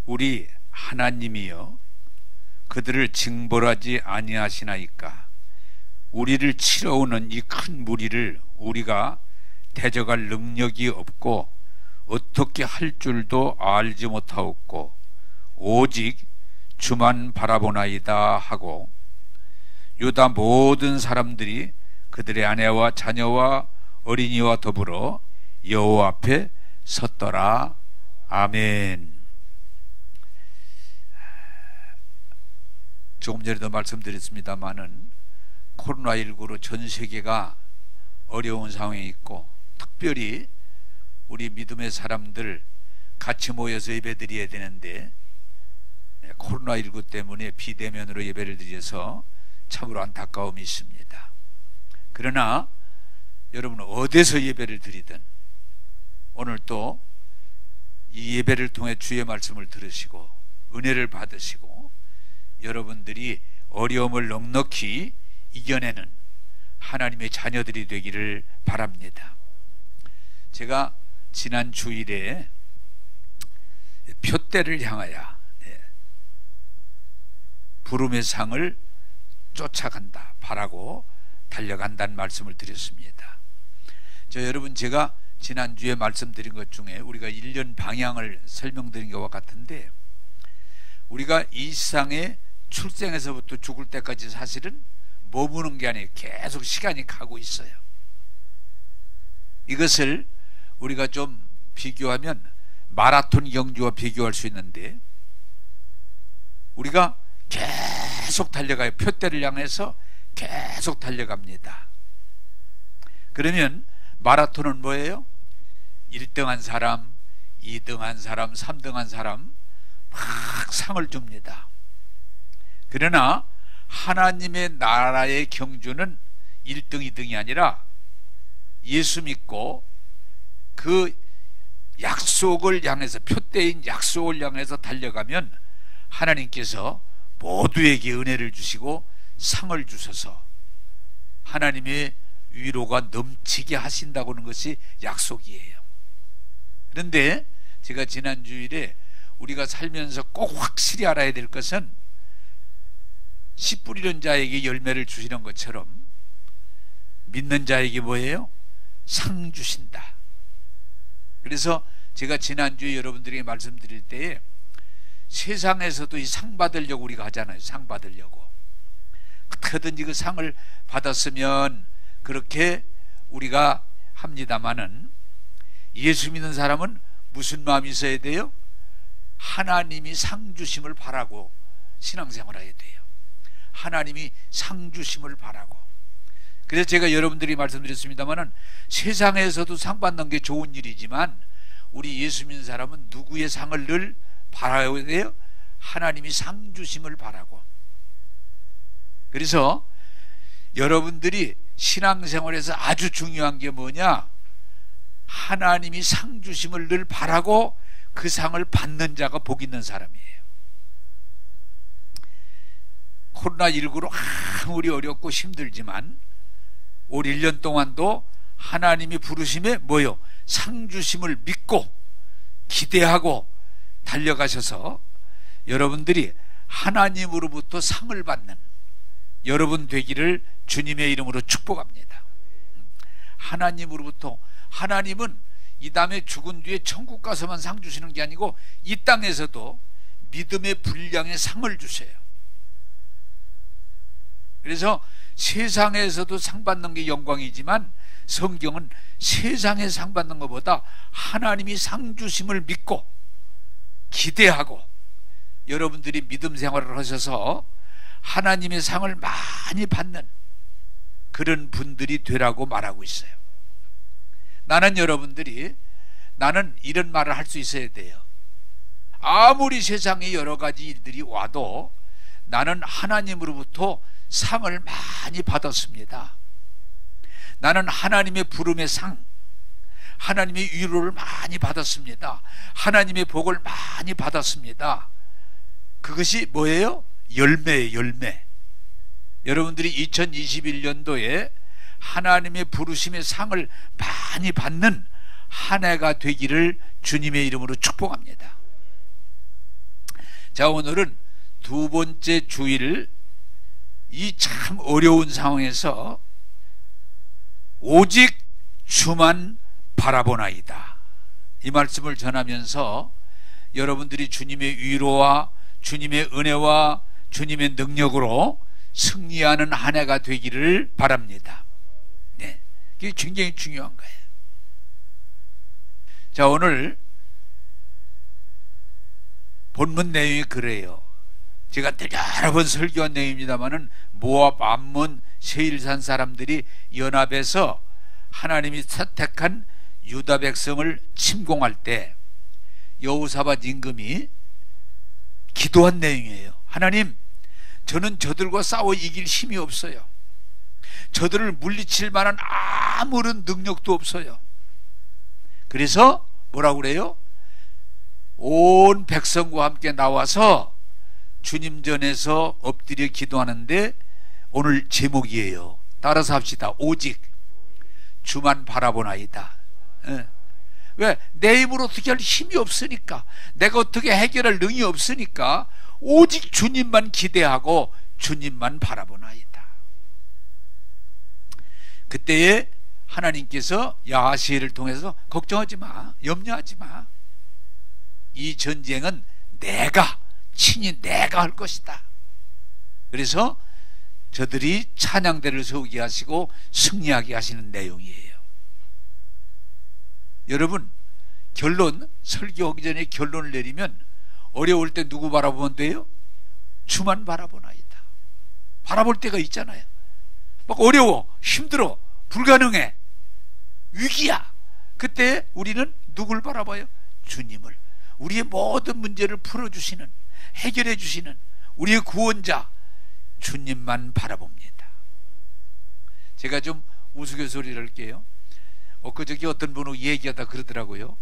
우리 하나님이여 그들을 징벌하지 아니하시나이까. 우리를 치러오는 이 큰 무리를 우리가 대적할 능력이 없고 어떻게 할 줄도 알지 못하옵고 오직 주만 바라보나이다 하고 유다 모든 사람들이 그들의 아내와 자녀와 어린이와 더불어 여호와 앞에 섰더라. 아멘. 조금 전에도 말씀드렸습니다마는 코로나19로 전 세계가 어려운 상황에 있고 특별히 우리 믿음의 사람들 같이 모여서 예배드려야 되는데 코로나19 때문에 비대면으로 예배를 드려서 참으로 안타까움이 있습니다. 그러나 여러분 어디서 예배를 드리든 오늘 또 이 예배를 통해 주의 말씀을 들으시고 은혜를 받으시고 여러분들이 어려움을 넉넉히 이겨내는 하나님의 자녀들이 되기를 바랍니다. 제가 지난 주일에 표대를 향하여 부름의 상을 쫓아간다, 바라고 달려간다는 말씀을 드렸습니다. 여러분 제가 지난주에 말씀드린 것 중에 우리가 1년 방향을 설명드린 것과 같은데 우리가 이 세상에 출생에서부터 죽을 때까지 사실은 머무는 게 아니에요. 계속 시간이 가고 있어요. 이것을 우리가 좀 비교하면 마라톤 경주와 비교할 수 있는데 우리가 계속 달려가요. 표대를 향해서 계속 달려갑니다. 그러면 마라톤은 뭐예요? 1등한 사람, 2등한 사람, 3등한 사람 막 상을 줍니다. 그러나 하나님의 나라의 경주는 1등, 2등이 아니라 예수 믿고 그 약속을 향해서, 표대인 약속을 향해서 달려가면 하나님께서 모두에게 은혜를 주시고 상을 주셔서 하나님의 위로가 넘치게 하신다고 하는 것이 약속이에요. 그런데 제가 지난 주일에 우리가 살면서 꼭 확실히 알아야 될 것은 씨 뿌리는 자에게 열매를 주시는 것처럼 믿는 자에게 뭐예요? 상 주신다. 그래서 제가 지난주에 여러분들에게 말씀드릴 때에 세상에서도 이 상 받으려고 우리가 하잖아요. 상 받으려고 어떻게든지 그 상을 받았으면 그렇게 우리가 합니다마는 예수 믿는 사람은 무슨 마음이 있어야 돼요? 하나님이 상 주심을 바라고 신앙생활 해야 돼요. 하나님이 상 주심을 바라고. 그래서 제가 여러분들이 말씀드렸습니다마는 세상에서도 상 받는 게 좋은 일이지만 우리 예수 믿는 사람은 누구의 상을 늘 바라야 돼요? 하나님이 상 주심을 바라고. 그래서 여러분들이 신앙생활에서 아주 중요한 게 뭐냐? 하나님이 상 주심을 늘 바라고 그 상을 받는 자가 복 있는 사람이에요. 코로나19로 아무리 어렵고 힘들지만 올 1년 동안도 하나님이 부르심에 뭐요? 상 주심을 믿고 기대하고 달려가셔서 여러분들이 하나님으로부터 상을 받는 여러분 되기를 주님의 이름으로 축복합니다. 하나님으로부터, 하나님은 이 다음에 죽은 뒤에 천국 가서만 상 주시는 게 아니고 이 땅에서도 믿음의 분량의 상을 주세요. 그래서 세상에서도 상 받는 게 영광이지만 성경은 세상에 상 받는 것보다 하나님이 상 주심을 믿고 기대하고 여러분들이 믿음 생활을 하셔서 하나님의 상을 많이 받는 그런 분들이 되라고 말하고 있어요. 나는 여러분들이, 나는 이런 말을 할 수 있어야 돼요. 아무리 세상에 여러 가지 일들이 와도 나는 하나님으로부터 상을 많이 받았습니다. 나는 하나님의 부름의 상, 하나님의 위로를 많이 받았습니다. 하나님의 복을 많이 받았습니다. 그것이 뭐예요? 열매예요, 열매. 여러분들이 2021년도에 하나님의 부르심의 상을 많이 받는 한 해가 되기를 주님의 이름으로 축복합니다. 자, 오늘은 두 번째 주일, 이 참 어려운 상황에서 오직 주만 바라보나이다, 이 말씀을 전하면서 여러분들이 주님의 위로와 주님의 은혜와 주님의 능력으로 승리하는 한 해가 되기를 바랍니다. 네, 그게 굉장히 중요한 거예요. 자, 오늘 본문 내용이 그래요. 제가 여러 번 설교한 내용입니다만은 모압, 암몬, 세일산 사람들이 연합해서 하나님이 선택한 유다 백성을 침공할 때 여호사밧 임금이 기도한 내용이에요. 하나님, 저는 저들과 싸워 이길 힘이 없어요. 저들을 물리칠 만한 아무런 능력도 없어요. 그래서 뭐라고 그래요? 온 백성과 함께 나와서 주님 전에서 엎드려 기도하는데 오늘 제목이에요. 따라서 합시다. 오직 주만 바라보나이다. 왜? 내 힘으로 어떻게 할 힘이 없으니까, 내가 어떻게 해결할 능이 없으니까 오직 주님만 기대하고 주님만 바라보나이다. 그때에 하나님께서 야하시엘을 통해서 걱정하지 마, 염려하지 마, 이 전쟁은 친히 내가 할 것이다. 그래서 저들이 찬양대를 세우게 하시고 승리하게 하시는 내용이에요. 여러분, 설교하기 전에 결론을 내리면 어려울 때 누구 바라보면 돼요? 주만 바라보나이다. 바라볼 때가 있잖아요. 막 어려워, 힘들어, 불가능해, 위기야. 그때 우리는 누굴 바라봐요? 주님을. 우리의 모든 문제를 풀어주시는, 해결해 주시는 우리의 구원자 주님만 바라봅니다. 제가 좀 우스갯소리를 할게요. 엊그저께 어떤 분하고 얘기하다 그러더라고요.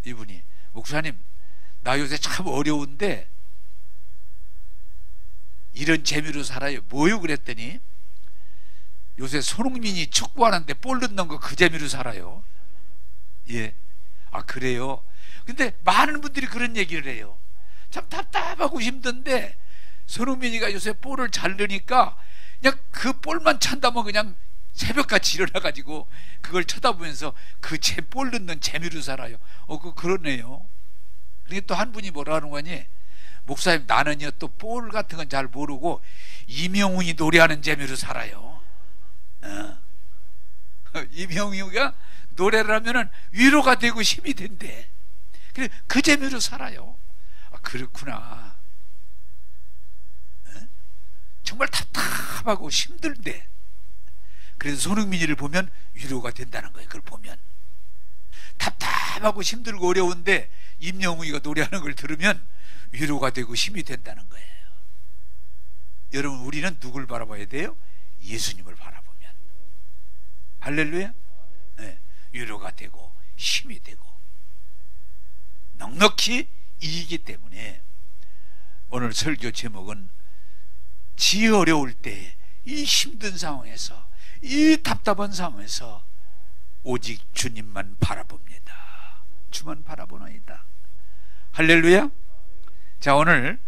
이분이, 목사님, 나 요새 참 어려운데 이런 재미로 살아요. 뭐요? 그랬더니 요새 손흥민이 축구하는데 볼 넣는 거 그 재미로 살아요. 예. 아, 그래요? 근데 많은 분들이 그런 얘기를 해요. 참 답답하고 힘든데 손흥민이가 요새 볼을 잘 넣으니까 그냥 그 볼만 찬다면 그냥 새벽같이 일어나가지고 그걸 쳐다보면서 그 볼 넣는 재미로 살아요. 그러네요. 그러니까 또 한 분이 뭐라 하는 거니? 목사님, 나는요 또 볼 같은 건 잘 모르고 이명웅이 노래하는 재미로 살아요. 이명웅이가 노래를 하면은 위로가 되고 힘이 된대. 그 재미로 살아요. 아, 그렇구나. 정말 답답하고 힘들대. 그래서 손흥민이를 보면 위로가 된다는 거예요. 그걸 보면 답답하고 힘들고 어려운데 임영웅이가 노래하는 걸 들으면 위로가 되고 힘이 된다는 거예요. 여러분, 우리는 누굴 바라봐야 돼요? 예수님을 바라보면. 할렐루야. 네, 위로가 되고 힘이 되고 넉넉히 이기기 때문에 오늘 설교 제목은 지 어려울 때, 이 힘든 상황에서, 이 답답한 상황에서 오직 주님만 바라봅니다. 주만 바라보나이다. 할렐루야. 자, 오늘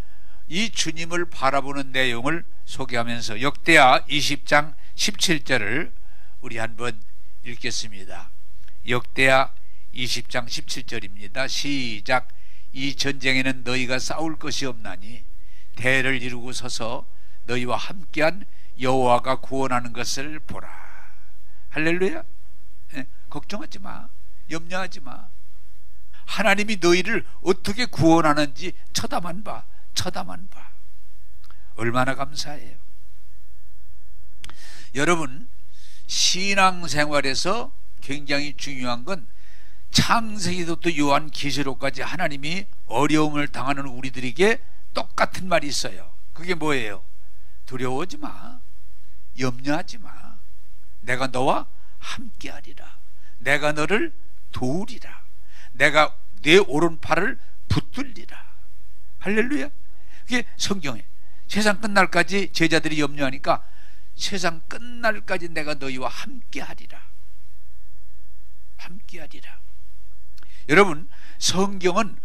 이 주님을 바라보는 내용을 소개하면서 역대하 20장 17절을 우리 한번 읽겠습니다. 역대하 20장 17절입니다. 시작. 이 전쟁에는 너희가 싸울 것이 없나니 대를 이루고 서서 너희와 함께한 여호와가 구원하는 것을 보라. 할렐루야. 네, 걱정하지 마, 염려하지 마. 하나님이 너희를 어떻게 구원하는지 쳐다만 봐. 얼마나 감사해요. 여러분, 신앙생활에서 굉장히 중요한 건 창세기부터 요한계시록까지 하나님이 어려움을 당하는 우리들에게 똑같은 말이 있어요. 그게 뭐예요? 두려워하지 마, 염려하지 마. 내가 너와 함께하리라. 내가 너를 도우리라. 내가 내 오른팔을 붙들리라. 할렐루야. 그게 성경에 세상 끝날까지 제자들이 염려하니까 세상 끝날까지 내가 너희와 함께하리라. 함께하리라. 여러분, 성경은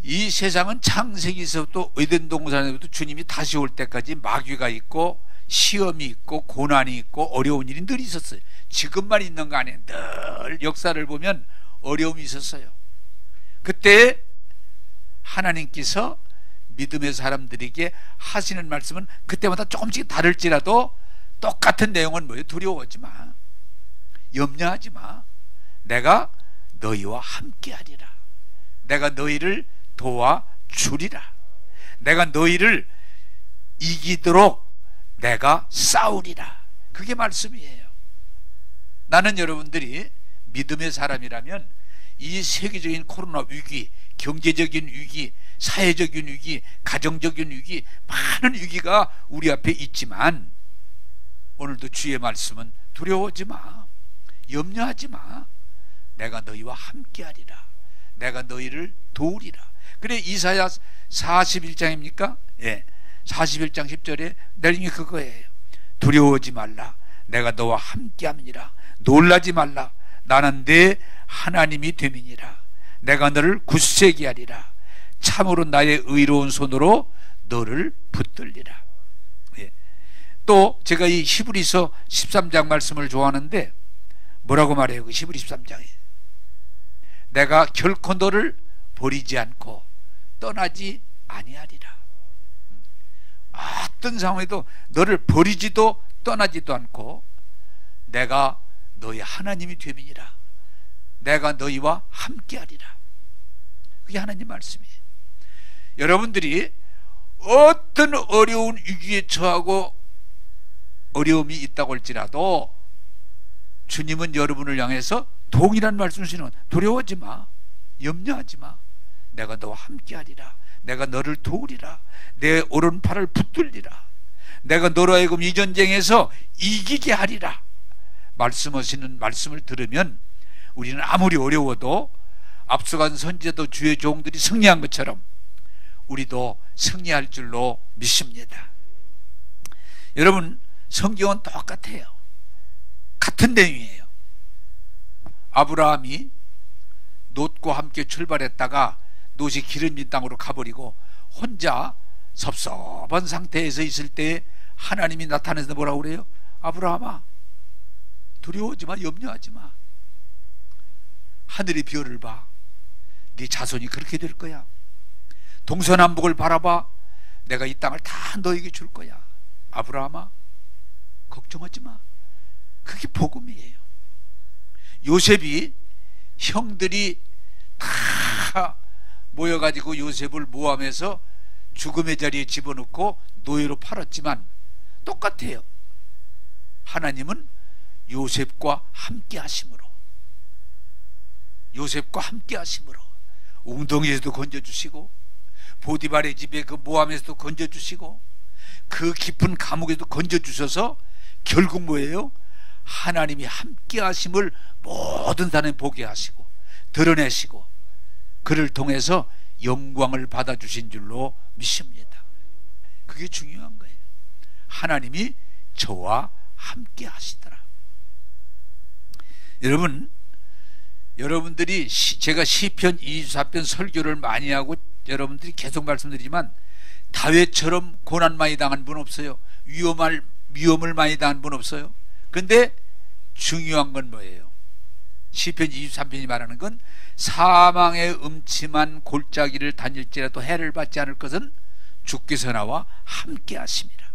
이 세상은 창세기서부터 에덴 동산에서부터 주님이 다시 올 때까지 마귀가 있고 시험이 있고 고난이 있고 어려운 일이 늘 있었어요. 지금만 있는 거 아니에요. 늘 역사를 보면 어려움이 있었어요. 그때 하나님께서 믿음의 사람들에게 하시는 말씀은 그때마다 조금씩 다를지라도 똑같은 내용은 뭐예요? 두려워하지 마, 염려하지 마, 내가 너희와 함께하리라, 내가 너희를 도와주리라, 내가 너희를 이기도록 내가 싸우리라. 그게 말씀이에요. 나는 여러분들이 믿음의 사람이라면 이 세계적인 코로나 위기, 경제적인 위기, 사회적인 위기, 가정적인 위기, 많은 위기가 우리 앞에 있지만 오늘도 주의 말씀은 두려워하지 마, 염려하지 마, 내가 너희와 함께하리라, 내가 너희를 도우리라. 그래, 이사야 41장입니까? 예, 41장 10절에 내용이 그거예요. 두려워하지 말라, 내가 너와 함께함이니라. 놀라지 말라, 나는 내 하나님이 됨이니라. 내가 너를 굳세게 하리라. 참으로 나의 의로운 손으로 너를 붙들리라. 예. 또 제가 이 히브리서 13장 말씀을 좋아하는데 뭐라고 말해요? 그 히브리 13장에 내가 결코 너를 버리지 않고 떠나지 아니하리라. 어떤 상황에도 너를 버리지도 떠나지도 않고 내가 너희 하나님이 됨이니라. 내가 너희와 함께하리라. 그게 하나님 말씀이에요. 여러분들이 어떤 어려운 위기에 처하고 어려움이 있다고 할지라도 주님은 여러분을 향해서 동일한 말씀을 주시는, 두려워하지 마, 염려하지 마, 내가 너와 함께하리라, 내가 너를 도우리라, 내 오른팔을 붙들리라, 내가 너로 하여금 이 전쟁에서 이기게 하리라. 말씀하시는 말씀을 들으면 우리는 아무리 어려워도 앞서간 선지자도 주의 종들이 승리한 것처럼 우리도 승리할 줄로 믿습니다. 여러분, 성경은 똑같아요. 같은 내용이에요. 아브라함이 롯과 함께 출발했다가 롯이 기름진 땅으로 가버리고 혼자 섭섭한 상태에서 있을 때 하나님이 나타나서 뭐라고 그래요? 아브라함아, 두려워하지 마, 염려하지 마, 하늘의 별을 봐, 네 자손이 그렇게 될 거야. 동서남북을 바라봐, 내가 이 땅을 다 너에게 줄 거야. 아브라함아, 걱정하지 마. 그게 복음이에요. 요셉이 형들이 다 모여가지고 요셉을 모함해서 죽음의 자리에 집어넣고 노예로 팔았지만 똑같아요. 하나님은 요셉과 함께 하심으로, 요셉과 함께 하심으로 웅덩이에서도 건져주시고 보디발의 집에 그 모함에서도 건져주시고 그 깊은 감옥에서도 건져주셔서 결국 뭐예요? 하나님이 함께 하심을 모든 사람이 보게 하시고 드러내시고 그를 통해서 영광을 받아주신 줄로 믿습니다. 그게 중요한 거예요. 하나님이 저와 함께 하시더라. 여러분, 여러분들이 제가 시편 24편 설교를 많이 하고 여러분들이 계속 말씀드리지만 다윗처럼 고난 많이 당한 분 없어요. 위험을 많이 당한 분 없어요. 근데 중요한 건 뭐예요? 시편 23편이 말하는 건 사망의 음침한 골짜기를 다닐지라도 해를 받지 않을 것은 주께서 나와 함께 하심이라.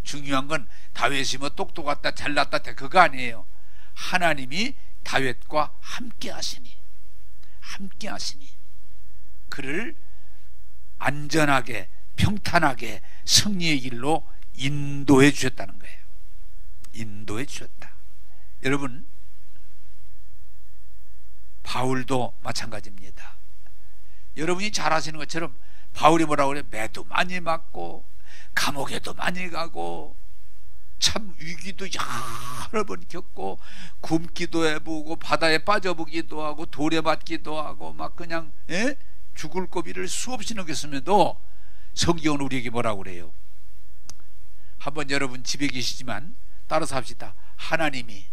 중요한 건 다윗이 뭐 똑똑하다 잘났다 그거 아니에요. 하나님이 다윗과 함께 하시니 그를 안전하게 평탄하게 승리의 길로 인도해 주셨다는 거예요. 인도해 주셨다. 여러분, 바울도 마찬가지입니다. 여러분이 잘 아시는 것처럼 바울이 뭐라고 그래요? 매도 많이 맞고 감옥에도 많이 가고 참 위기도 여러 번 겪고 굶기도 해보고 바다에 빠져보기도 하고 돌에 맞기도 하고 막 그냥 죽을 고비를 수없이 넘겼음에도 성경은 우리에게 뭐라고 그래요? 한번 여러분 집에 계시지만 따라서 합시다. 하나님이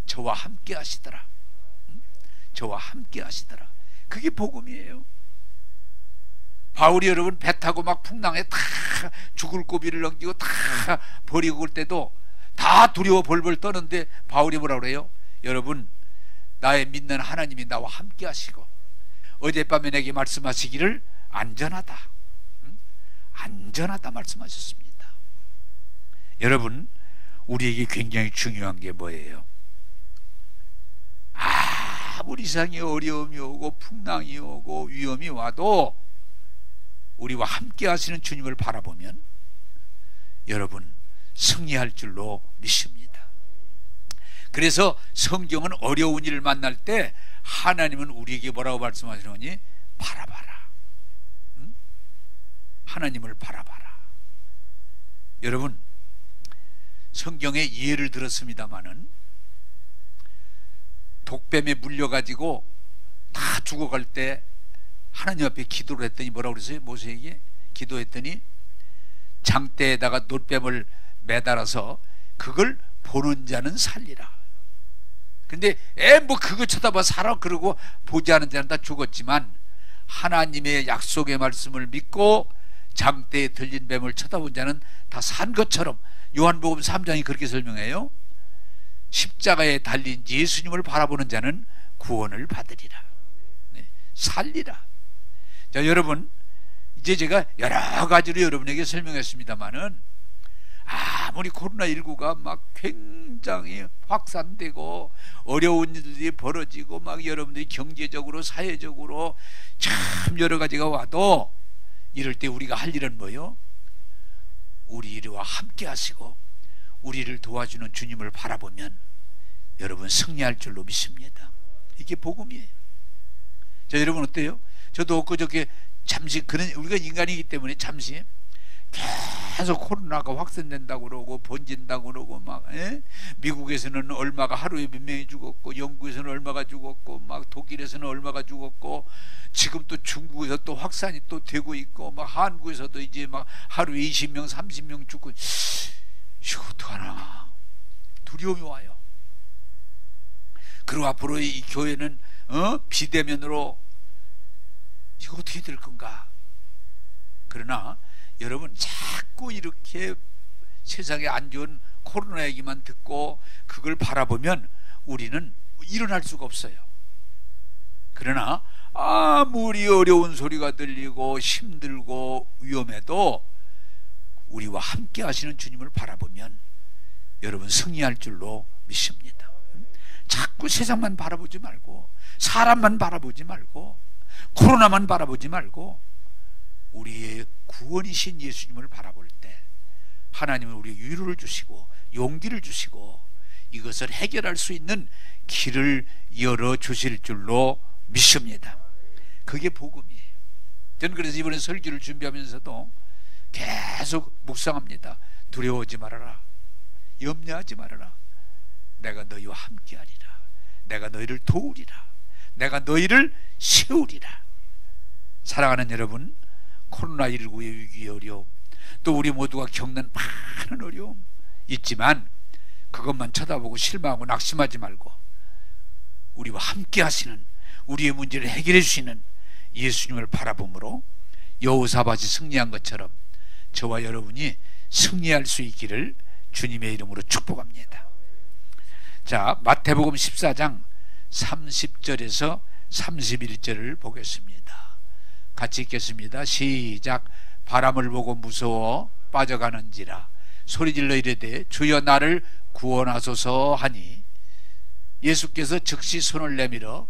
저와 함께 하시더라. 저와 함께 하시더라. 그게 복음이에요. 바울이 여러분 배 타고 막 풍랑에 다 죽을 고비를 넘기고 다 버리고 올 때도 다 두려워 벌벌 떠는데 바울이 뭐라 그래요? 여러분, 나의 믿는 하나님이 나와 함께 하시고 어젯밤에 내게 말씀하시기를 안전하다, 안전하다 말씀하셨습니다. 여러분, 우리에게 굉장히 중요한 게 뭐예요? 아무리 세상에 어려움이 오고 풍랑이 오고 위험이 와도 우리와 함께 하시는 주님을 바라보면 여러분 승리할 줄로 믿습니다. 그래서 성경은 어려운 일을 만날 때 하나님은 우리에게 뭐라고 말씀하시느니? 바라봐라. 하나님을 바라봐라. 여러분, 성경에 예를 들었습니다마는 독뱀에 물려가지고 다 죽어갈 때 하나님 앞에 기도를 했더니 뭐라고 그랬어요? 모세에게 기도했더니 장대에다가 놋뱀을 매달아서 그걸 보는 자는 살리라. 근데 뭐 그거 쳐다봐 살아 그러고 보지 않은 자는 다 죽었지만 하나님의 약속의 말씀을 믿고 장대에 들린 뱀을 쳐다본 자는 다 산 것처럼 요한복음 3장이 그렇게 설명해요. 십자가에 달린 예수님을 바라보는 자는 구원을 받으리라. 살리라. 자, 여러분, 이제 제가 여러 가지로 여러분에게 설명했습니다마는 아무리 코로나19가 막 굉장히 확산되고 어려운 일들이 벌어지고 막 여러분들이 경제적으로 사회적으로 참 여러 가지가 와도 이럴 때 우리가 할 일은 뭐요? 우리와 함께 하시고 우리를 도와주는 주님을 바라보면 여러분 승리할 줄로 믿습니다. 이게 복음이에요. 자, 여러분 어때요? 저도 그저께 잠시 그런 우리가 인간이기 때문에 잠시 계속 코로나가 확산된다고 그러고 번진다고 그러고 막 미국에서는 얼마가 하루에 몇 명이 죽었고 영국에서는 얼마가 죽었고 막 독일에서는 얼마가 죽었고 지금 또 중국에서 또 확산이 또 되고 있고 막 한국에서도 이제 막 하루에 20명 30명 죽고 이거 어떡하나 두려움이 와요. 그리고 앞으로 이 교회는 비대면으로 이거 어떻게 될 건가. 그러나 여러분 자꾸 이렇게 세상에 안 좋은 코로나 얘기만 듣고 그걸 바라보면 우리는 일어날 수가 없어요. 그러나 아무리 어려운 소리가 들리고 힘들고 위험해도 우리와 함께 하시는 주님을 바라보면 여러분 승리할 줄로 믿습니다. 자꾸 세상만 바라보지 말고 사람만 바라보지 말고 코로나만 바라보지 말고 우리의 구원이신 예수님을 바라볼 때 하나님은 우리에게 위로를 주시고 용기를 주시고 이것을 해결할 수 있는 길을 열어주실 줄로 믿습니다. 그게 복음이에요. 저는 그래서 이번에 설교를 준비하면서도 계속 묵상합니다. 두려워하지 말아라. 염려하지 말아라. 내가 너희와 함께하리라. 내가 너희를 도우리라. 내가 너희를 세우리라. 사랑하는 여러분, 코로나19의 위기의 어려움, 또 우리 모두가 겪는 많은 어려움 있지만 그것만 쳐다보고 실망하고 낙심하지 말고 우리와 함께 하시는 우리의 문제를 해결해 주시는 예수님을 바라봄으로 여호사밧이 승리한 것처럼 저와 여러분이 승리할 수 있기를 주님의 이름으로 축복합니다. 자, 마태복음 14장 30절에서 31절을 보겠습니다. 같이 읽겠습니다. 시작. 바람을 보고 무서워 빠져가는지라 소리질러 이르되 주여 나를 구원하소서 하니 예수께서 즉시 손을 내밀어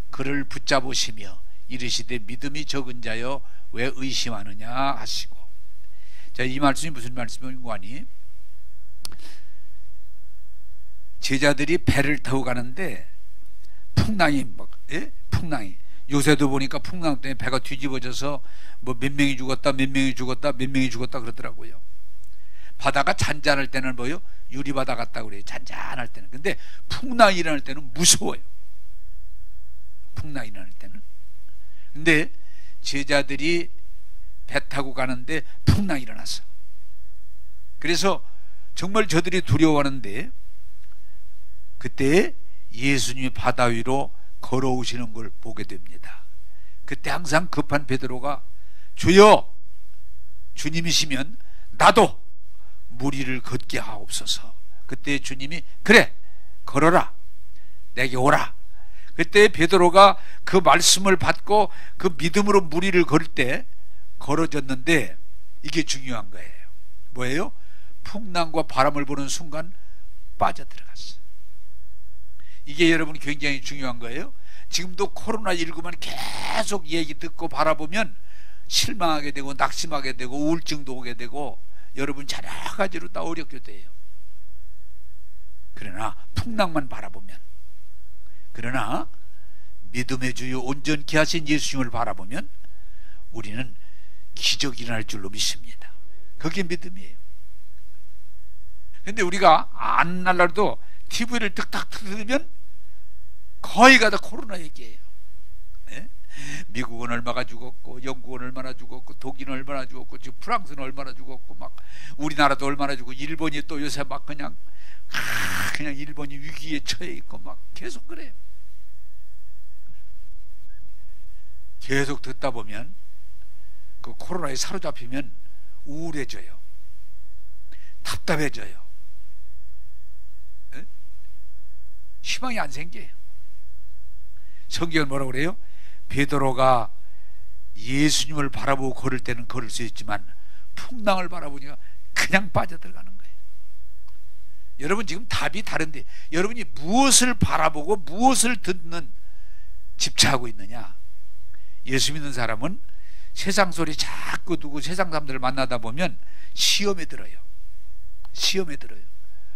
그를 붙잡으시며 이르시되 믿음이 적은 자여 왜 의심하느냐 하시고. 자, 이 말씀이 무슨 말씀인고 하니 제자들이 배를 타고 가는데 풍랑이 풍랑이 요새도 보니까 풍랑 때문에 배가 뒤집어져서 뭐 몇 명이 죽었다 몇 명이 죽었다 몇 명이 죽었다 그러더라고요. 바다가 잔잔할 때는 뭐요? 유리바다 같다 그래요. 잔잔할 때는. 근데 풍랑이 일어날 때는 무서워요. 풍랑이 일어날 때는. 근데 제자들이 배 타고 가는데 풍랑이 일어났어. 그래서 정말 저들이 두려워하는데 그때 예수님이 바다 위로 걸어오시는 걸 보게 됩니다. 그때 항상 급한 베드로가 주여, 주님이시면 나도 물 위를 걷게 하옵소서. 그때 주님이 그래, 걸어라, 내게 오라. 그때 베드로가 그 말씀을 받고 그 믿음으로 물 위를 걸을 때 걸어졌는데, 이게 중요한 거예요. 뭐예요? 풍랑과 바람을 보는 순간 빠져들어갔어요. 이게 여러분 굉장히 중요한 거예요. 지금도 코로나19만 계속 얘기 듣고 바라보면 실망하게 되고 낙심하게 되고 우울증도 오게 되고 여러분 여러 가지로 다 어렵게 돼요. 그러나 풍랑만 바라보면, 그러나 믿음의 주요 온전케 하신 예수님을 바라보면 우리는 기적이 일어날 줄로 믿습니다. 그게 믿음이에요. 근데 우리가 안 날라도 TV를 뜩딱 틀으면 거의가 다 코로나 얘기예요. 네? 미국은 얼마가 죽었고, 영국은 얼마나 죽었고, 독일은 얼마나 죽었고, 지금 프랑스는 얼마나 죽었고, 막 우리나라도 얼마나 죽고, 일본이 또 요새 막 그냥 일본이 위기에 처해 있고 막 계속 그래요. 계속 듣다 보면 그 코로나에 사로잡히면 우울해져요. 답답해져요. 에? 희망이 안 생겨요. 성경은 뭐라고 그래요? 베드로가 예수님을 바라보고 걸을 때는 걸을 수 있지만 풍랑을 바라보니까 그냥 빠져들어가는 거예요. 여러분 지금 답이 다른데, 여러분이 무엇을 바라보고 무엇을 듣는 집착하고 있느냐? 예수 믿는 사람은 세상 소리 자꾸 두고 세상 사람들을 만나다 보면 시험에 들어요. 시험에 들어요.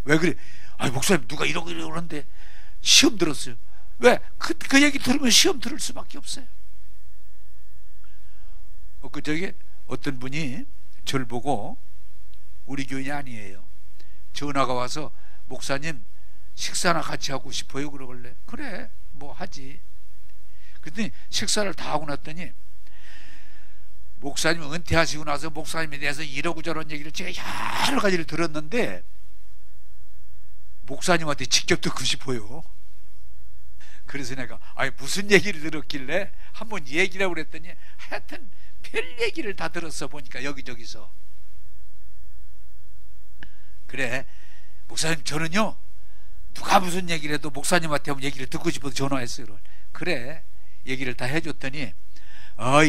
왜 그래? 아니 목사님 누가 이러고 그러는데 시험 들었어요. 왜? 그 얘기 들으면 시험 들을 수밖에 없어요. 엊그저께 어떤 분이 저를 보고, 우리 교인이 아니에요, 전화가 와서 목사님 식사나 같이 하고 싶어요 그러길래 그래 뭐 하지. 그랬더니 식사를 다 하고 났더니 목사님 은퇴하시고 나서 목사님에 대해서 이러고 저런 얘기를 제가 여러 가지를 들었는데 목사님한테 직접 듣고 싶어요. 그래서 내가 아니 무슨 얘기를 들었길래 한번 얘기라고 그랬더니 하여튼 별 얘기를 다 들었어. 보니까 여기저기서. 그래 목사님 저는요 누가 무슨 얘기를 해도 목사님한테 한번 얘기를 듣고 싶어서 전화했어요. 그래 얘기를 다 해줬더니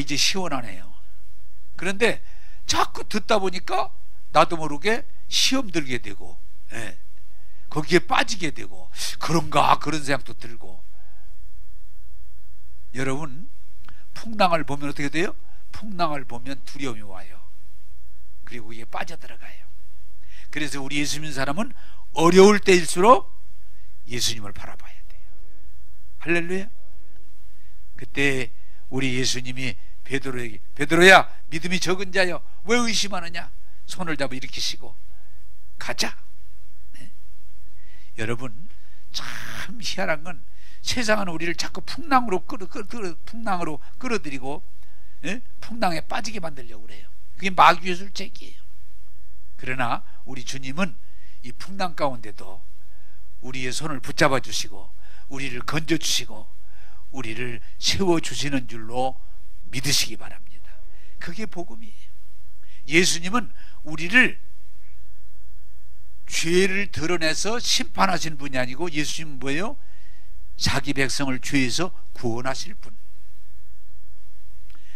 이제 시원하네요. 그런데 자꾸 듣다 보니까 나도 모르게 시험 들게 되고, 예, 거기에 빠지게 되고, 그런가 그런 생각도 들고. 여러분 풍랑을 보면 어떻게 돼요? 풍랑을 보면 두려움이 와요. 그리고 이게 빠져들어가요. 그래서 우리 예수 믿는 사람은 어려울 때일수록 예수님을 바라봐야 돼요. 할렐루야. 그때 우리 예수님이 베드로에게 베드로야 믿음이 적은 자여 왜 의심하느냐, 손을 잡아 일으키시고 가자. 네? 여러분 참 희한한 건 세상은 우리를 자꾸 풍랑으로 끌어들이고, 예? 풍랑에 빠지게 만들려고 그래요. 그게 마귀의 술책이에요. 그러나 우리 주님은 이 풍랑 가운데도 우리의 손을 붙잡아 주시고 우리를 건져 주시고 우리를 세워 주시는 줄로 믿으시기 바랍니다. 그게 복음이에요. 예수님은 우리를 죄를 드러내서 심판하시는 분이 아니고, 예수님은 뭐예요? 자기 백성을 죄에서 구원하실 분.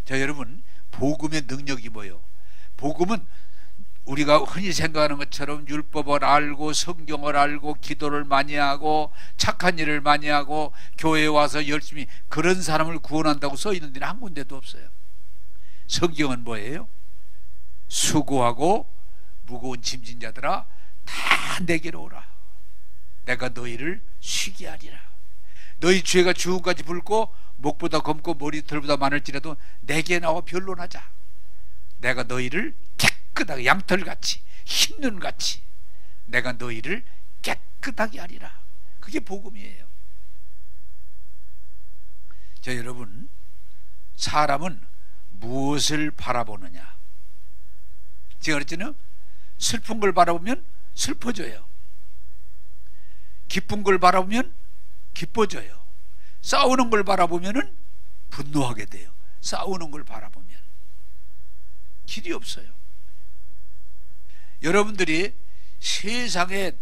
자 여러분, 복음의 능력이 뭐예요? 복음은 우리가 흔히 생각하는 것처럼 율법을 알고 성경을 알고 기도를 많이 하고 착한 일을 많이 하고 교회에 와서 열심히 그런 사람을 구원한다고 써 있는 데는 한 군데도 없어요. 성경은 뭐예요? 수고하고 무거운 짐진 자들아 다 내게로 오라. 내가 너희를 쉬게 하리라. 너희 죄가 주음까지 붉고 목보다 검고 머리털보다 많을지라도 내게 나와 변론하자. 내가 너희를 깨끗하게 양털같이 흰눈같이 내가 너희를 깨끗하게 하리라. 그게 복음이에요. 자 여러분, 사람은 무엇을 바라보느냐? 제가 그랬잖아요. 슬픈 걸 바라보면 슬퍼져요. 기쁜 걸 바라보면 기뻐져요. 싸우는 걸 바라보면 분노하게 돼요. 싸우는 걸 바라보면 길이 없어요. 여러분들이 세상에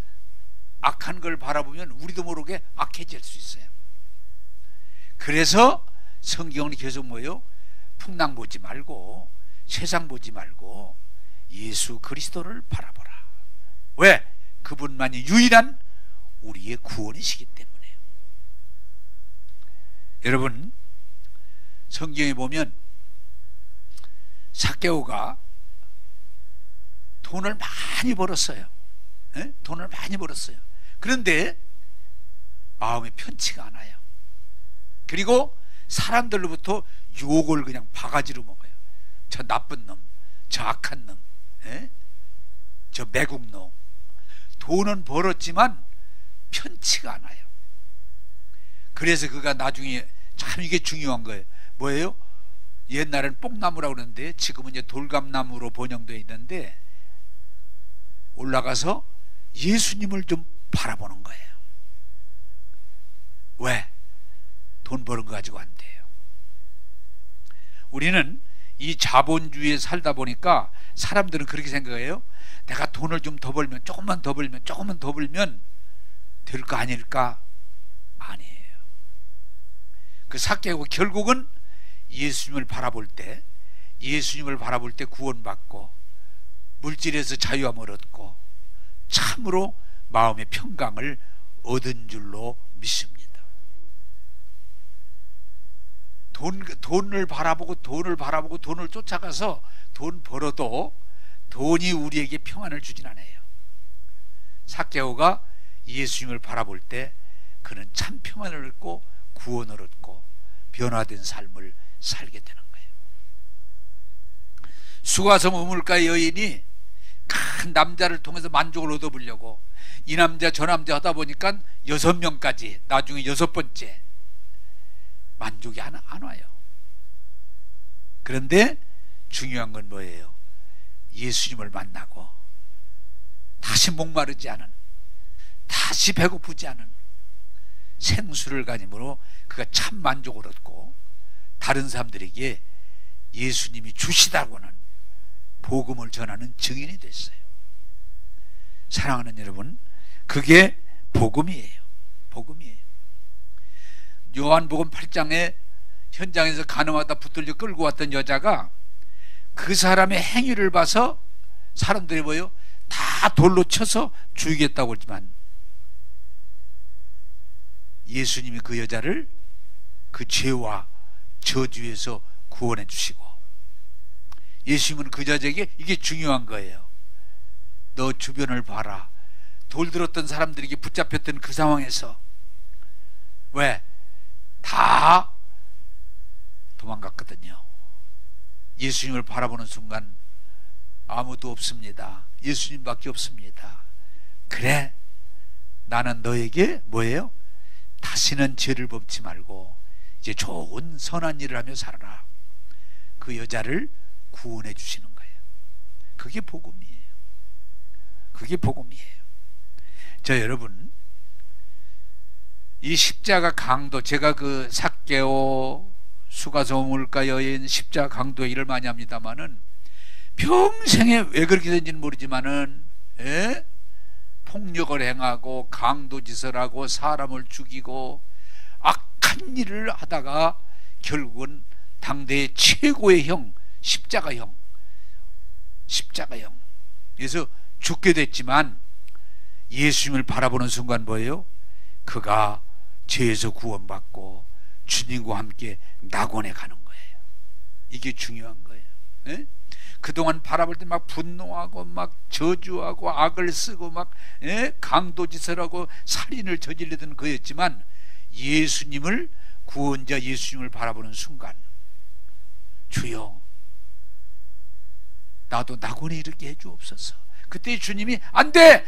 악한 걸 바라보면 우리도 모르게 악해질 수 있어요. 그래서 성경은 계속 뭐예요? 풍랑 보지 말고 세상 보지 말고 예수 그리스도를 바라보라. 왜? 그분만이 유일한 우리의 구원이시기 때문에. 여러분, 성경에 보면 삭개오가 돈을 많이 벌었어요. 네? 돈을 많이 벌었어요. 그런데 마음이 편치가 않아요. 그리고 사람들로부터 욕을 그냥 바가지로 먹어요. 저 나쁜 놈, 저 악한 놈, 네? 저 매국노. 돈은 벌었지만 편치가 않아요. 그래서 그가 나중에 참 이게 중요한 거예요. 뭐예요? 옛날엔 뽕나무라고 그러는데 지금은 이제 돌감나무로 번영되어 있는데 올라가서 예수님을 좀 바라보는 거예요. 왜? 돈 버는 거 가지고 안 돼요. 우리는 이 자본주의에 살다 보니까 사람들은 그렇게 생각해요. 내가 돈을 좀 더 벌면, 조금만 더 벌면 될 거 아닐까? 아니에요. 그 삭개오 결국은 예수님을 바라볼 때 구원받고 물질에서 자유함을 얻고 참으로 마음의 평강을 얻은 줄로 믿습니다. 돈을 바라보고 돈을 쫓아가서 돈 벌어도 돈이 우리에게 평안을 주진 않아요. 삭개오가 예수님을 바라볼 때 그는 참 평안을 얻고 구원을 얻고 변화된 삶을 살게 되는 거예요. 수가성 우물가의 여인이 큰 남자를 통해서 만족을 얻어보려고 이 남자 저 남자 하다 보니까 6명까지, 나중에 6번째 만족이 안 와요. 그런데 중요한 건 뭐예요? 예수님을 만나고 다시 목마르지 않은, 다시 배고프지 않은 생수를 가짐으로 그가 참 만족을 얻고 다른 사람들에게 예수님이 주시다고는 복음을 전하는 증인이 됐어요. 사랑하는 여러분, 그게 복음이에요. 복음이에요. 요한복음 8장에 현장에서 간음하다 붙들려 끌고 왔던 여자가 그 사람의 행위를 봐서 사람들이 뭐예요? 다 돌로 쳐서 죽이겠다고 했지만 예수님이 그 여자를 그 죄와 저주에서 구원해 주시고, 예수님은 그 여자에게 이게 중요한 거예요. 너 주변을 봐라. 돌 들었던 사람들에게 붙잡혔던 그 상황에서 왜? 다 도망갔거든요. 예수님을 바라보는 순간 아무도 없습니다. 예수님밖에 없습니다. 그래, 나는 너에게 뭐예요? 다시는 죄를 범치 말고 이제 좋은 선한 일을 하며 살아라. 그 여자를 구원해 주시는 거예요. 그게 복음이에요. 그게 복음이에요. 저 여러분, 이 십자가 강도, 제가 그 삭개오, 수가성 우물가 여인 십자가 강도에 일을 많이 합니다마는 평생에 왜 그렇게 된지는 모르지만은 폭력을 행하고 강도짓을 하고 사람을 죽이고 악한 일을 하다가 결국은 당대의 최고의 형, 십자가형. 그래서 죽게 됐지만 예수님을 바라보는 순간 뭐예요? 그가 죄에서 구원받고 주님과 함께 낙원에 가는 거예요. 이게 중요한 거예요. 예? 그동안 바라볼 때 막 분노하고 막 저주하고 악을 쓰고 막 강도짓을 하고 살인을 저지르던 그였지만 예수님을, 구원자 예수님을 바라보는 순간 주여 나도 낙원에 이르게 해주옵소서. 그때 주님이 안 돼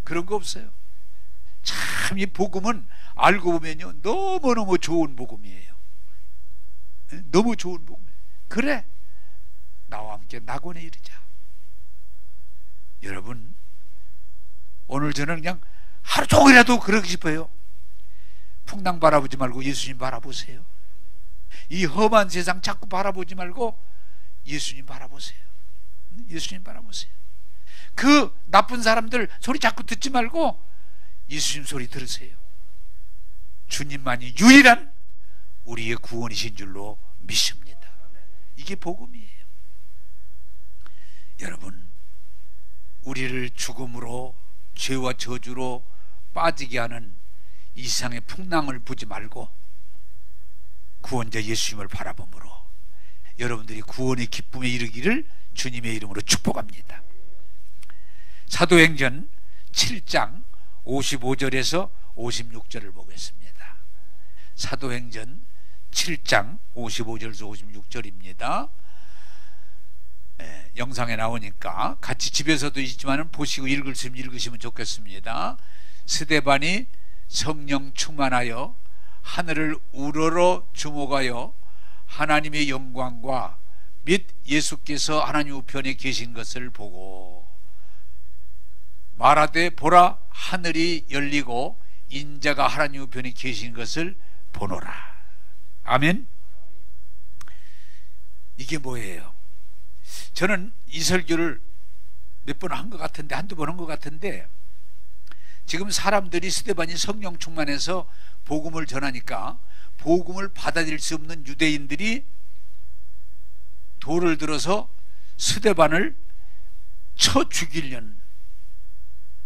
그런 거 없어요. 참 이 복음은 알고 보면요 너무너무 좋은 복음이에요. 너무 좋은 복음이에요. 그래, 나와 함께 낙원에 이르자. 여러분, 오늘 저는 그냥 하루 종일이라도 그러고 싶어요. 풍랑 바라보지 말고 예수님 바라보세요. 이 험한 세상 자꾸 바라보지 말고 예수님 바라보세요. 예수님 바라보세요. 그 나쁜 사람들 소리 자꾸 듣지 말고 예수님 소리 들으세요. 주님만이 유일한 우리의 구원이신 줄로 믿습니다. 이게 복음이에요. 여러분, 우리를 죽음으로 죄와 저주로 빠지게 하는 이 세상의 풍랑을 보지 말고 구원자 예수님을 바라봄으로 여러분들이 구원의 기쁨에 이르기를 주님의 이름으로 축복합니다. 사도행전 7장 55절에서 56절을 보겠습니다. 사도행전 7장 55절에서 56절입니다. 영상에 나오니까 같이 집에서도 있지만 보시고 읽으시면 좋겠습니다. 스데반이 성령 충만하여 하늘을 우러러 주목하여 하나님의 영광과 및 예수께서 하나님 우편에 계신 것을 보고 말하되 보라, 하늘이 열리고 인자가 하나님 우편에 계신 것을 보노라. 아멘. 이게 뭐예요? 저는 이 설교를 몇 번 한 것 같은데, 한두 번 한 것 같은데, 지금 사람들이 스데반이 성령 충만해서 복음을 전하니까 복음을 받아들일 수 없는 유대인들이 돌을 들어서 스데반을 쳐 죽이려는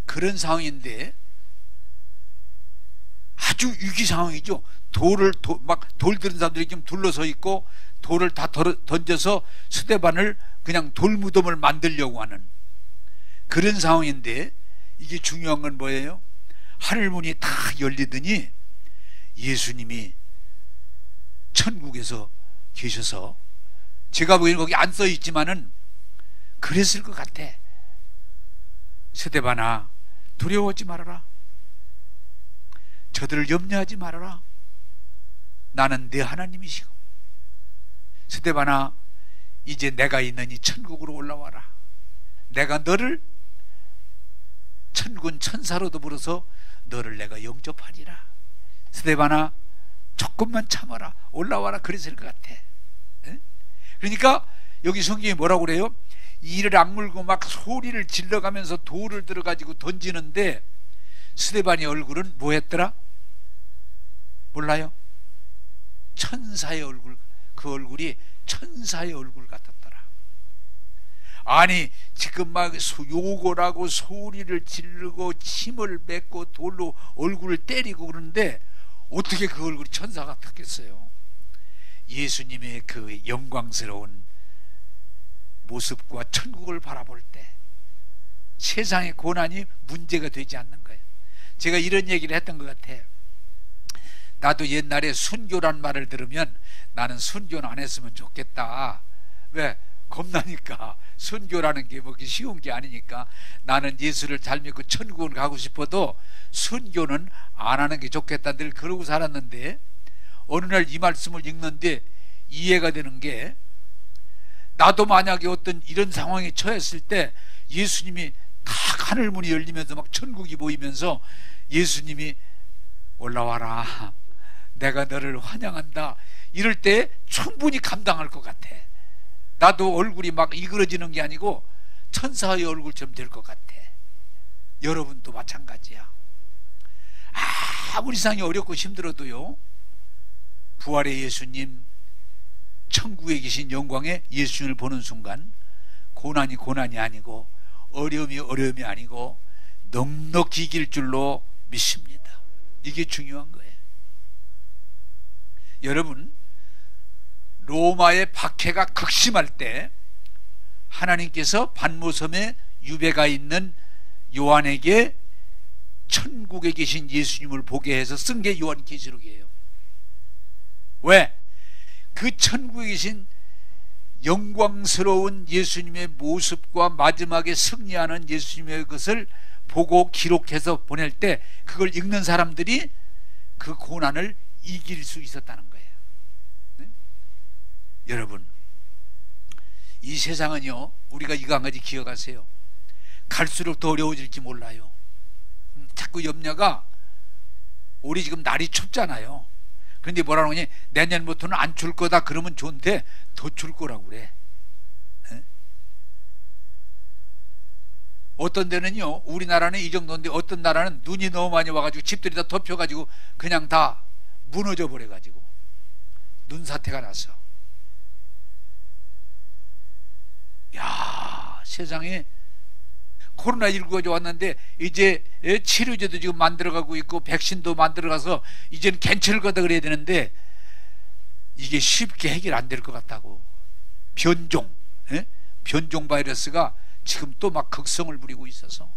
그런 상황인데, 아주 위기 상황이죠. 돌 들은 사람들이 지금 둘러서 있고 돌을 다 던져서 스데반을 그냥 돌무덤을 만들려고 하는 그런 상황인데, 이게 중요한 건 뭐예요? 하늘문이 딱 열리더니 예수님이 천국에서 계셔서, 제가 보기에는 거기 안 써 있지만은 그랬을 것 같아. 스데반아, 두려워하지 말아라. 저들을 염려하지 말아라. 나는 네 하나님이시고, 스데반아, 이제 내가 있는 이 천국으로 올라와라. 내가 너를 천군 천사로도 불어서 너를 내가 영접하리라. 스데반아, 조금만 참아라. 올라와라. 그랬을 것 같아. 에? 그러니까 여기 성경이 뭐라고 그래요? 이를 악물고 막 소리를 질러가면서 돌을 들어가지고 던지는데 스데반의 얼굴은 뭐 했더라? 몰라요? 천사의 얼굴, 그 얼굴이 천사의 얼굴 같았더라. 아니, 지금 막 욕을 하고 소리를 지르고 침을 뱉고 돌로 얼굴을 때리고 그러는데 어떻게 그 얼굴이 천사 같았겠어요? 예수님의 그 영광스러운 모습과 천국을 바라볼 때 세상의 고난이 문제가 되지 않는 거예요. 제가 이런 얘기를 했던 것 같아요. 나도 옛날에 순교란 말을 들으면 나는 순교는 안 했으면 좋겠다. 왜? 겁나니까. 순교라는 게 뭐 쉬운 게 아니니까. 나는 예수를 잘 믿고 천국을 가고 싶어도 순교는 안 하는 게 좋겠다. 늘 그러고 살았는데, 어느 날 이 말씀을 읽는데 이해가 되는 게, 나도 만약에 어떤 이런 상황에 처했을 때 예수님이 탁 하늘문이 열리면서 막 천국이 보이면서 예수님이 올라와라, 내가 너를 환영한다, 이럴 때 충분히 감당할 것 같아. 나도 얼굴이 막 이그러지는 게 아니고 천사의 얼굴처럼 될 것 같아. 여러분도 마찬가지야. 아무리 상황이 어렵고 힘들어도요, 부활의 예수님, 천국에 계신 영광의 예수님을 보는 순간 고난이 고난이 아니고 어려움이 어려움이 아니고 넉넉히 이길 줄로 믿습니다. 이게 중요한 거예요. 여러분, 로마의 박해가 극심할 때 하나님께서 반모섬에 유배가 있는 요한에게 천국에 계신 예수님을 보게 해서 쓴 게 요한계시록이에요. 왜? 그 천국에 계신 영광스러운 예수님의 모습과 마지막에 승리하는 예수님의 것을 보고 기록해서 보낼 때 그걸 읽는 사람들이 그 고난을 이길 수 있었다는 거예요. 네? 여러분, 이 세상은요, 우리가 이거 한 가지 기억하세요. 갈수록 더 어려워질지 몰라요. 자꾸 염려가, 우리 지금 날이 춥잖아요. 근데 뭐라고 하니? 내년부터는 안 줄 거다. 그러면 좋은데 더 줄 거라고 그래. 에? 어떤 데는요, 우리나라는 이 정도인데 어떤 나라는 눈이 너무 많이 와가지고 집들이 다 덮여가지고 그냥 다 무너져 버려가지고 눈사태가 났어. 야, 세상에 코로나19가 왔는데 이제 치료제도 지금 만들어가고 있고 백신도 만들어가서 이제는 괜찮을 거다 그래야 되는데 이게 쉽게 해결 안 될 것 같다고. 변종 바이러스가 지금 또 막 극성을 부리고 있어서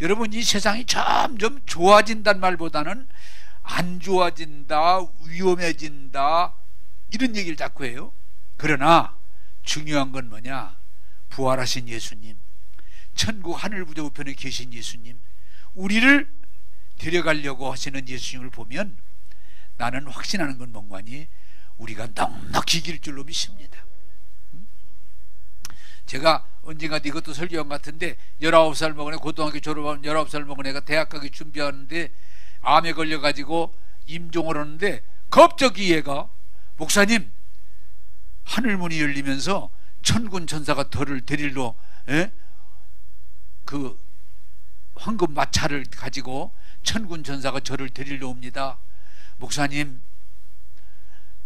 여러분, 이 세상이 점점 좋아진다는 말보다는 안 좋아진다, 위험해진다, 이런 얘기를 자꾸 해요. 그러나 중요한 건 뭐냐? 부활하신 예수님, 천국 하늘 부저 우편에 계신 예수님, 우리를 데려가려고 하시는 예수님을 보면 나는 확신하는 건 뭔가니? 우리가 넉넉히 이길 줄로 믿습니다. 제가 언젠가 이것도 설교한 것 같은데 19살 먹은 애, 고등학교 졸업한 19살 먹은 애가 대학 가기 준비하는데 암에 걸려가지고 임종을 하는데 갑자기 얘가, 목사님, 하늘문이 열리면서 천군 천사가 저를 데리러 그 황금 마차를 가지고 천군 천사가 저를 데리러 옵니다. 목사님,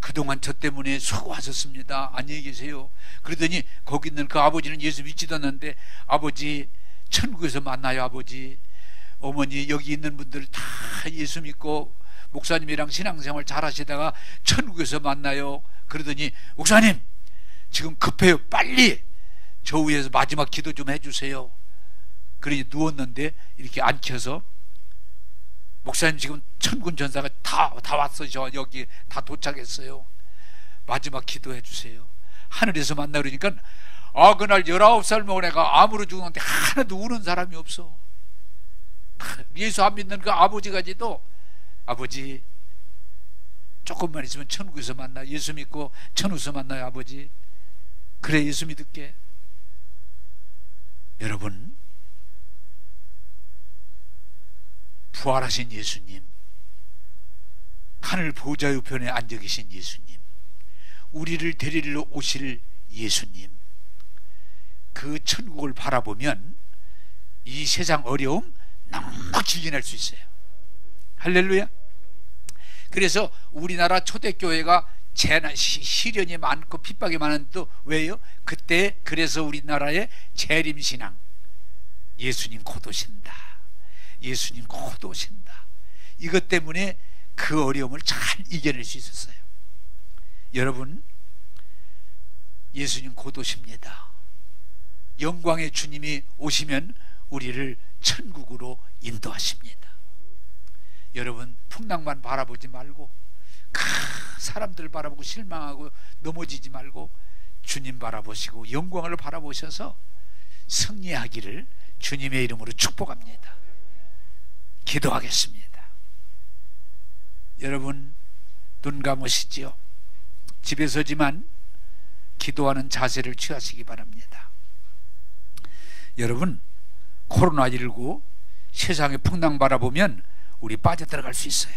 그동안 저 때문에 수고하셨습니다. 안녕히 계세요. 그러더니 거기 있는 그 아버지는 예수 믿지도 않는데, 아버지 천국에서 만나요. 아버지, 어머니, 여기 있는 분들 다 예수 믿고 목사님이랑 신앙생활 잘 하시다가 천국에서 만나요. 그러더니 목사님, 지금 급해요. 빨리 저 위에서 마지막 기도 좀 해주세요. 그러니 누웠는데 이렇게 앉혀서, 목사님, 지금 천군 전사가 다 왔어요. 저 여기 다 도착했어요. 마지막 기도해 주세요. 하늘에서 만나. 그러니까 그날 19살 먹은 애가 암으로 죽었는데 하나도 우는 사람이 없어. 예수 안 믿는 그 아버지까지도, 아버지, 조금만 있으면 천국에서 만나. 예수 믿고 천국에서 만나요. 아버지, 그래 예수 믿을게. 여러분, 부활하신 예수님, 하늘 보좌 우편에 앉아 계신 예수님, 우리를 데리러 오실 예수님, 그 천국을 바라보면 이 세상 어려움 넉넉히 이겨낼 수 있어요. 할렐루야. 그래서 우리나라 초대교회가 시련이 많고 핍박이 많은데 왜요? 그때 그래서 우리나라의 재림신앙, 예수님 곧 오신다, 예수님 곧 오신다, 이것 때문에 그 어려움을 잘 이겨낼 수 있었어요. 여러분, 예수님 곧 오십니다. 영광의 주님이 오시면 우리를 천국으로 인도하십니다. 여러분, 풍랑만 바라보지 말고, 사람들 바라보고 실망하고 넘어지지 말고 주님 바라보시고 영광을 바라보셔서 승리하기를 주님의 이름으로 축복합니다. 기도하겠습니다. 여러분, 눈 감으시지요. 집에서지만 기도하는 자세를 취하시기 바랍니다. 여러분, 코로나19 세상의 풍랑 바라보면 우리 빠져들어갈 수 있어요.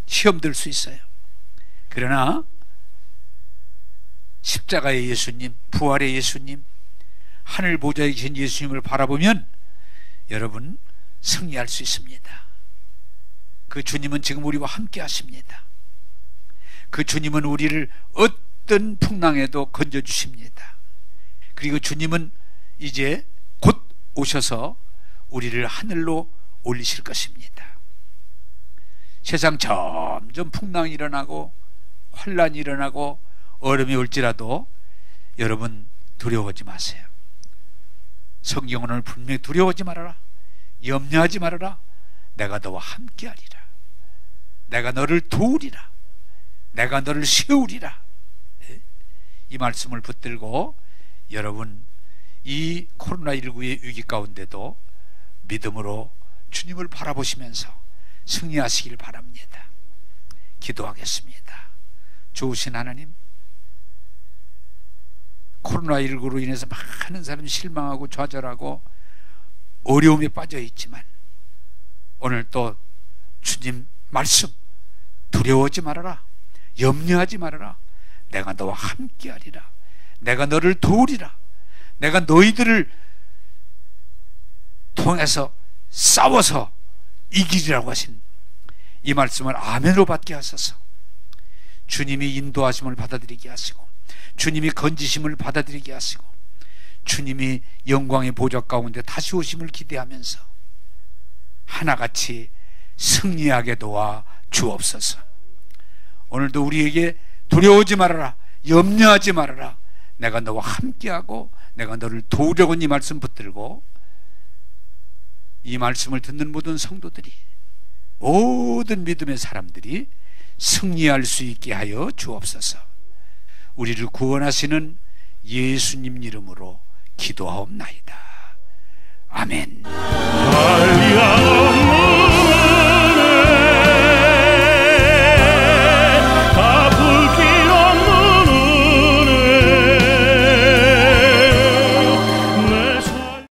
시험 들 수 있어요. 그러나 십자가의 예수님, 부활의 예수님, 하늘 보좌에 계신 예수님을 바라보면 여러분 승리할 수 있습니다. 그 주님은 지금 우리와 함께 하십니다. 그 주님은 우리를 어떤 풍랑에도 건져주십니다. 그리고 주님은 이제 곧 오셔서 우리를 하늘로 올리실 것입니다. 세상 점점 풍랑이 일어나고 환란이 일어나고 어려움이 올지라도 여러분 두려워하지 마세요. 성경은 오늘 분명히 두려워하지 말아라, 염려하지 말아라, 내가 너와 함께하리라, 내가 너를 도우리라, 내가 너를 세우리라. 이 말씀을 붙들고 여러분 이 코로나19의 위기 가운데도 믿음으로 주님을 바라보시면서 승리하시길 바랍니다. 기도하겠습니다. 좋으신 하나님, 코로나19로 인해서 많은 사람이 실망하고 좌절하고 어려움에 빠져 있지만 오늘 또 주님 말씀, 두려워하지 말아라. 염려하지 말아라. 내가 너와 함께하리라. 내가 너를 도우리라. 내가 너희들을 통해서 싸워서 이기리라고 하신 이 말씀을 아멘으로 받게 하소서. 주님이 인도하심을 받아들이게 하시고, 주님이 건지심을 받아들이게 하시고, 주님이 영광의 보좌 가운데 다시 오심을 기대하면서 하나같이 승리하게 도와 주옵소서. 오늘도 우리에게 두려워하지 말아라, 염려하지 말아라, 내가 너와 함께하고 내가 너를 도우려고 이 말씀 붙들고, 이 말씀을 듣는 모든 성도들이, 모든 믿음의 사람들이 승리할 수 있게 하여 주옵소서. 우리를 구원하시는 예수님 이름으로 기도하옵나이다. 아멘.